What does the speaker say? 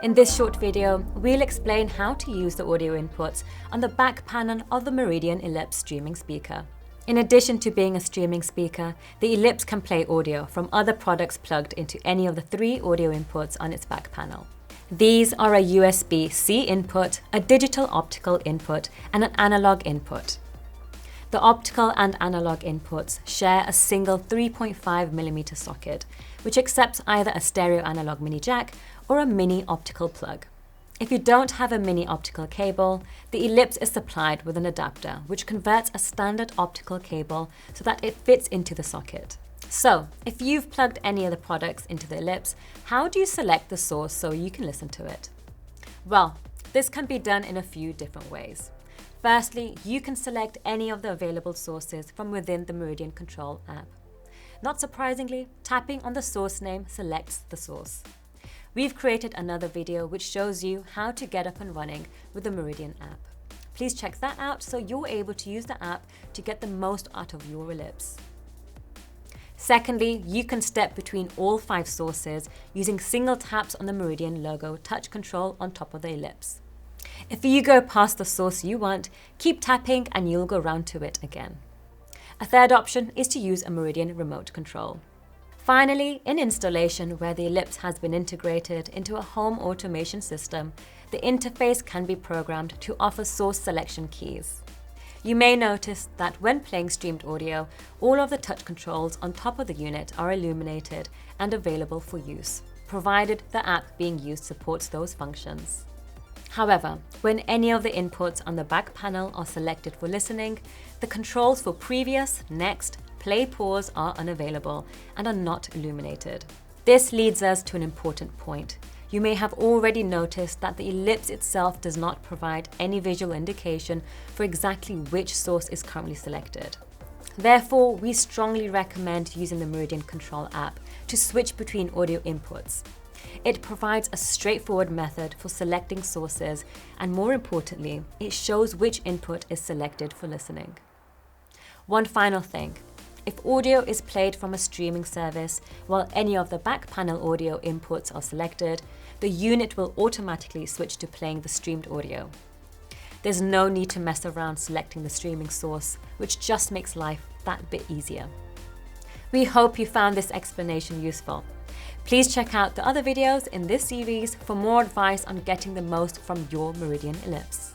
In this short video, we'll explain how to use the audio inputs on the back panel of the Meridian Ellipse streaming speaker. In addition to being a streaming speaker, the Ellipse can play audio from other products plugged into any of the 3 audio inputs on its back panel. These are a USB-C input, a digital optical input, and an analog input. The optical and analog inputs share a single 3.5mm socket, which accepts either a stereo analog mini jack or a mini optical plug. If you don't have a mini optical cable, the Ellipse is supplied with an adapter, which converts a standard optical cable so that it fits into the socket. So, if you've plugged any of the products into the Ellipse, how do you select the source so you can listen to it? Well, this can be done in a few different ways. Firstly, you can select any of the available sources from within the Meridian Control app. Not surprisingly, tapping on the source name selects the source. We've created another video which shows you how to get up and running with the Meridian app. Please check that out so you're able to use the app to get the most out of your Ellipse. Secondly, you can step between all 5 sources using single taps on the Meridian logo touch control on top of the Ellipse. If you go past the source you want, keep tapping and you'll go round to it again. A third option is to use a Meridian remote control. Finally, in installation where the Ellipse has been integrated into a home automation system, the interface can be programmed to offer source selection keys. You may notice that when playing streamed audio, all of the touch controls on top of the unit are illuminated and available for use, provided the app being used supports those functions. However, when any of the inputs on the back panel are selected for listening, the controls for previous, next, play, pause are unavailable and are not illuminated. This leads us to an important point. You may have already noticed that the Ellipse itself does not provide any visual indication for exactly which source is currently selected. Therefore, we strongly recommend using the Meridian Control app to switch between audio inputs. It provides a straightforward method for selecting sources, and more importantly, it shows which input is selected for listening. One final thing. If audio is played from a streaming service while any of the back panel audio inputs are selected, the unit will automatically switch to playing the streamed audio. There's no need to mess around selecting the streaming source, which just makes life that bit easier. We hope you found this explanation useful. Please check out the other videos in this series for more advice on getting the most from your Meridian Ellipse.